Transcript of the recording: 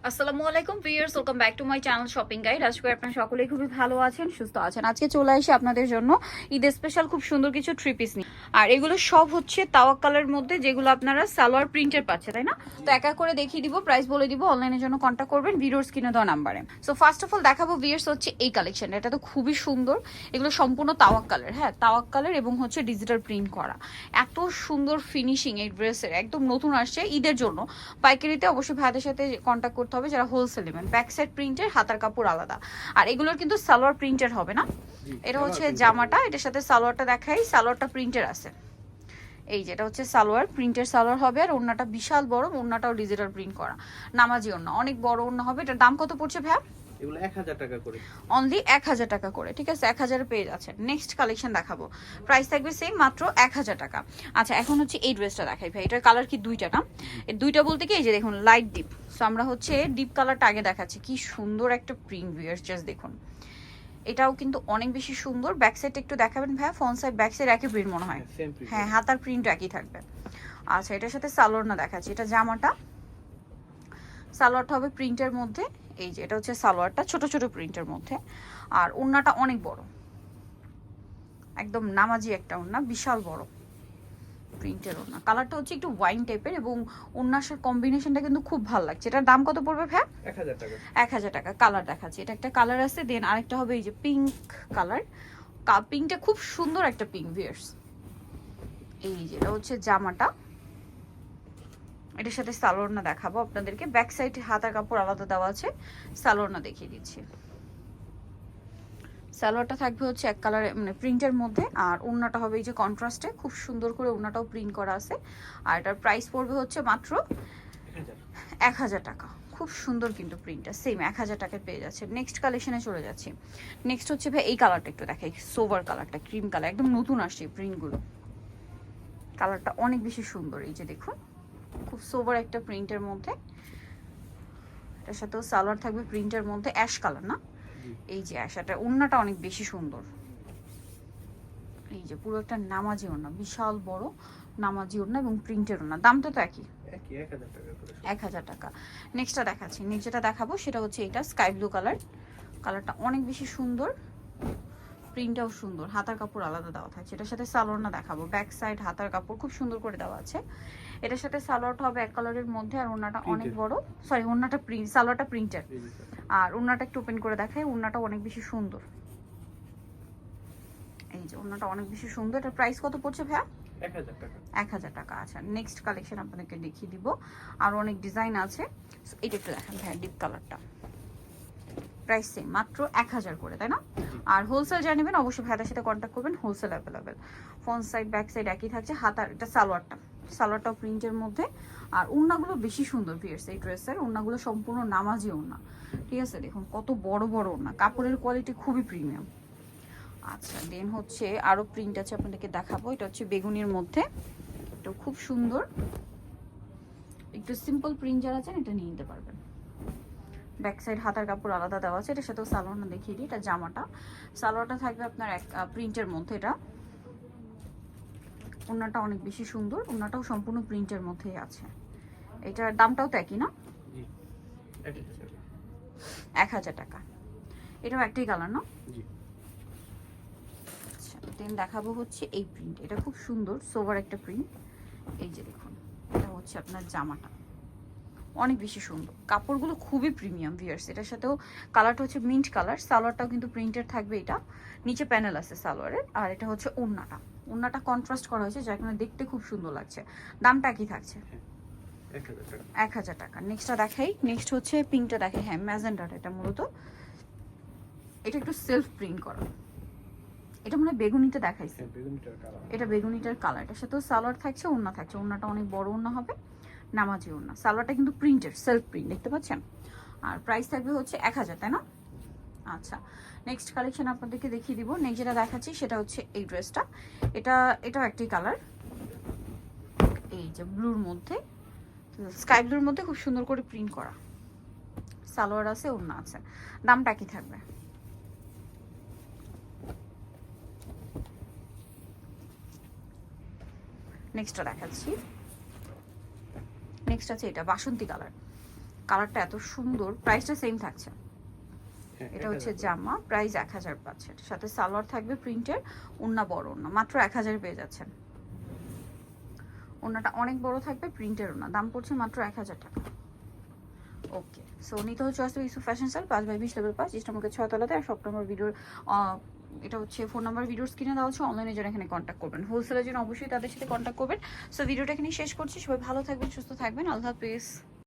আসসালামু আলাইকুম viewers, welcome back to my channel shopping guide. আজকে আপনারা সকলেই খুবই ভালো আছেন, সুস্থ আছেন। আজকে চলে আসি আপনাদের জন্য ঈদ স্পেশাল খুব সুন্দর কিছু থ্রি পিস নিয়ে। আর এগুলো সব হচ্ছে তাওয়াক্কালের মধ্যে, যেগুলো আপনারা সালোয়ার প্রিন্টের পাচ্ছে, তাই না? তো এক এক করে দেখিয়ে দিব, প্রাইস বলে দিব, অনলাইনের জন্য কন্ট্যাক্ট করবেন ভিডিওর স্ক্রিনে দেওয়া নাম্বারে। সো ফার্স্ট অফ অল দেখাবো ভিউয়ার্স হচ্ছে এই কালেকশনটা। এটা তো খুবই সুন্দর, এগুলো সম্পূর্ণ তাওয়াক্কালের, হ্যাঁ তাওয়াক্কালের, এবং হচ্ছে ডিজিটাল প্রিন্ট করা। এত সুন্দর ফিনিশিং এই ড্রেসের, একদম নতুন আসছে ঈদের জন্য। পাইকারিতে অবশ্যই ভাইদের সাথে কন্ট্যাক্ট করতে হবে যারা হোলসেল নেবেন। ব্যাক সাইড প্রিন্টের, হাতার কাপড় আলাদা। আর এগুলোর কিন্তু সালোয়ার প্রিন্টের হবে না। এটা হচ্ছে জামাটা, এটার সাথে সালোয়ারটা দেখাই। সালোয়ারটা প্রিন্টের আছে, এই যেটা হচ্ছে সালোয়ার, প্রিন্টের সালোয়ার হবে। আর ওড়নাটা বিশাল বড়, ওড়নাটাও ডিজিটাল প্রিন্ট করা, নামাজি ওড়না, অনেক বড় ওড়না হবে। এটার দাম কত পড়ছে ভাইয়া? এগুলো 1000 টাকা করে, অনলি 1000 টাকা করে, ঠিক আছে? 1000 পেয়ে যাচ্ছে। নেক্সট কালেকশন দেখাবো, প্রাইস থাকবে সেম, মাত্র 1000 টাকা। আচ্ছা, এখন হচ্ছে এই ড্রেসটা দেখাই ভাই। এটার কালার কি দুইটা না? এই দুইটা বলতে কি, এই যে দেখুন লাইট ডিপ। সো আমরা হচ্ছে ডিপ কালারটা আগে দেখাচ্ছি। কি সুন্দর একটা প্রিন্ট ভিউয়ার্স, জাস্ট দেখুন। এটাও কিন্তু অনেক বেশি সুন্দর। ব্যাক সাইড একটু দেখাবেন ভাইয়া। ফ্রন্ট সাইড ব্যাক সাইড একই প্রিন্ট মনে হয়। হ্যাঁ, হাতার প্রিন্ট একই থাকবে। আচ্ছা, এটার সাথে সালোয়ার না দেখাচ্ছি। এটা জামাটা, সালোয়ারটা হবে প্রিন্টের মধ্যে। এই যে এটা হচ্ছে সালোয়ারটা, ছোট ছোট প্রিন্টের মধ্যে। আর ওড়নাটা অনেক বড়, একদম নামাজি একটা ওড়না, বিশাল বড় প্রিন্টের ওড়না। কালারটা হচ্ছে একটু ওয়াইন টাইপের, এবং ওড়নার কম্বিনেশনটা কিন্তু খুব ভালো লাগছে। এটার দাম কত পড়বে ভাই? 1000 টাকা। 1000 টাকা। কালার দেখাচ্ছি, এটা একটা কালার আছে, দেন আরেকটা হবে এই যে পিঙ্ক কালার। পিঙ্কটা খুব সুন্দর একটা পিঙ্ক ভিউয়ার্স। এই যে এটা হচ্ছে জামাটা, এটার সাথে সালোয়ারনা দেখাবো আপনাদেরকে। ব্যাক সাইড হাতার কাপড় আলাদা দেওয়া আছে, সালোয়ারনা দেখিয়ে দিচ্ছি। সালোয়ারটা থাকবে হচ্ছে এক কালারে, মানে প্রিন্টের মধ্যে। আর ওড়নাটা হবে এই যে কন্ট্রাস্টে, খুব সুন্দর করে ওড়নাটাও প্রিন্ট করা আছে। আর এটার প্রাইস পড়বে হচ্ছে মাত্র 1000 টাকা। খুব সুন্দর কিন্তু প্রিন্টটা, সেম 1000 টাকায় পেয়ে যাচ্ছে। নেক্সট কালেকশনে চলে যাচ্ছি। নেক্সট হচ্ছে ভাই এই কালারটা একটু দেখাই, সোভার কালারটা, ক্রিম কালার, একদম নতুন আসছে প্রিন্টগুলো। কালারটা অনেক বেশি সুন্দর, এই যে দেখুন, খুব সোভার একটা প্রিন্টের মধ্যে। এটার সাথেও সালোয়ার থাকবে প্রিন্টের মধ্যে, অ্যাশ কালার না? এই যে অ্যাশাটা, ওড়নাটা অনেক বেশি সুন্দর। এই যে পুরো একটা নামাজি ওড়না, বিশাল বড় নামাজি ওড়না, এবং প্রিন্টের ওড়না। দামটা তো একই, 1000 টাকা করে। 1000 টাকা। নেক্সটটা দেখাচ্ছি। নেক্সট যেটা দেখাবো সেটা হচ্ছে এটা স্কাই ব্লু কালার। কালারটা অনেক বেশি সুন্দর, প্রিন্টটাও সুন্দর, হাতার কাপড় আলাদা দেওয়া থাকছে। এটার সাথে সালোয়ার দেখাবো। ব্যাক সাইড হাতার কাপড় খুব সুন্দর করে দেওয়া আছে। এটার সাথে সালোয়ারটা হবে এক কালারের মধ্যে, আর ওড়নাটা অনেক বড়। সরি, ওড়নাটা প্রিন্ট, সালোয়ারটা প্রিন্টের। আর ওড়নাটা একটু ওপেন করে দেখাই। ওড়নাটা অনেক বেশি সুন্দর, এই যে ওড়নাটা অনেক বেশি সুন্দর। এটার প্রাইস কত পড়ছে ভাইয়া? 1000 টাকা। 1000 টাকা। আচ্ছা, নেক্সট কালেকশন আপনাদেরকে দেখিয়ে দিব। আর অনেক ডিজাইন আছে, এটা একটু দেখেন ভাইয়া, ডিপ কালারটা। প্রাইস সেম, মাত্র 1000 করে, তাই না? আর হোলসেল যা নেবেন অবশ্যই ভাইয়াদের সাথে কন্ট্যাক্ট করবেন, wholesale available. Front side back side একই থাকছে। হাতার এটা সালোয়ারটা, সালোয়ারটাও প্রিন্টের মধ্যে। আর ওড়নাগুলো বেশি সুন্দর ভিউয়ার্স, এই ড্রেসের ওড়নাগুলো সম্পূর্ণ নামাজি ওড়না, ঠিক আছে? দেখুন কত বড় বড় ওড়না, কাপড়ের কোয়ালিটি খুবই প্রিমিয়াম। আচ্ছা, দেন হচ্ছে আরো প্রিন্ট আছে, আপনাদেরকে দেখাবো। এটা হচ্ছে বেগুনির মধ্যে, এটা খুব সুন্দর। একটু সিম্পল প্রিন্ট যারা আছেন এটা নিয়ে নিতে পারবেন। ব্যাক সাইড হাতার কাপড় আলাদা দেওয়া আছে। এটার সাথেও সালোয়ারটা দেখিয়ে দিই। এটা জামাটা, সালোয়ারটা থাকবে আপনার এক প্রিন্টের মধ্যে। এটা ওড়নাটা অনেক বেশি সুন্দর, ওড়নাটাও সম্পূর্ণ প্রিন্টের মধ্যেই আছে। এটার দামটাও তো একই না? জি, 1000 টাকা। 1000 টাকা। এটাও একটাই কালার না? জি। আচ্ছা, দেন দেখাবো হচ্ছে এই প্রিন্ট। এটা খুব সুন্দর সোভার একটা প্রিন্ট। এই যে দেখুন, এটা হচ্ছে আপনার জামাটা, অনেক বেশি সুন্দর। কাপড়গুলো খুবই প্রিমিয়াম ভিউয়ার্স। এটার সাথেও কালারটা হচ্ছে মিন্ট কালার। সালোয়ারটাও কিন্তু প্রিন্টেড থাকবে। এটা নিচে প্যানেল আছে সালোয়ারের। আর এটা হচ্ছে ওড়নাটা, ওড়নাটা কন্ট্রাস্ট করা হয়েছে, যার কারণে দেখতে খুব সুন্দর লাগছে। দামটা কি থাকছে? 1000 টাকা। 1000 টাকা। নেক্সটটা দেখাই। নেক্সট হচ্ছে পিঙ্কটা দেখাই। হ্যাঁ, ম্যাজেন্ডাটা, এটা মূলত এটা একটু সেলফ প্রিন্ট করা। এটা মনে হয় বেগুনিটা দেখাইছে। বেগুনিটার কালার। এটা বেগুনিটার কালার। এটার সাথেও সালোয়ার থাকছে, ওড়না থাকছে। ওড়নাটা অনেক বড় ওড়না হবে, নামাজি ওড়না। সালোয়ারটা কিন্তু প্রিন্টের, সেলফ প্রিন্ট, দেখতে পাচ্ছেন? আর প্রাইস থাকবে হচ্ছে 1000, তাই না? আচ্ছা, নেক্সট কালেকশন আপনাদেরকে দেখিয়ে দিব। নেক্সট যেটা দেখাচ্ছি সেটা হচ্ছে এই ড্রেসটা। এটাও একটি কালার, এই যে ব্লুর মধ্যে, স্কাই ব্লুর মধ্যে খুব সুন্দর করে প্রিন্ট করা। সালোয়ার আছে, ওড়না আছে। দামটা কি থাকবে? নেক্সটটা দেখাচ্ছি। নেক্সট আছে এটা বাসন্তী কালার। কালারটা এত সুন্দর, প্রাইসটা সেম থাকছে। হ্যাঁ, এটা হচ্ছে 1000 জামা, প্রাইস 1000 পাচ্ছেন। সাথে সালোয়ার থাকবে প্রিন্টের, ওড়না বড় ওড়না, মাত্র 1000 পেয়ে যাচ্ছেন। ওড়নাটা অনেক বড় থাকবে, প্রিন্টের ওড়না, দাম পড়ছে মাত্র 1000 টাকা। ওকে, সো নিতে হচ্ছে আসলে ইউসুফ ফ্যাশন স্টাইল 5/20 লেভেল 5 ইস্টামকে 6 তলাতে। আর সব নম্বর ভিডিওর এটা হচ্ছে ফোন নাম্বার ভিডিওর স্ক্রিনে দেওয়া হচ্ছে, অনলাইনের জন্য এখানে কন্ট্যাক্ট করবেন, হোলসেলের জন্য অবশ্যই তাদের সাথে কন্ট্যাক্ট করবেন। সো ভিডিওটা এখানে শেষ করছি, সবাই ভালো থাকবেন, সুস্থ থাকবেন, আল্লাহ হাফেজ।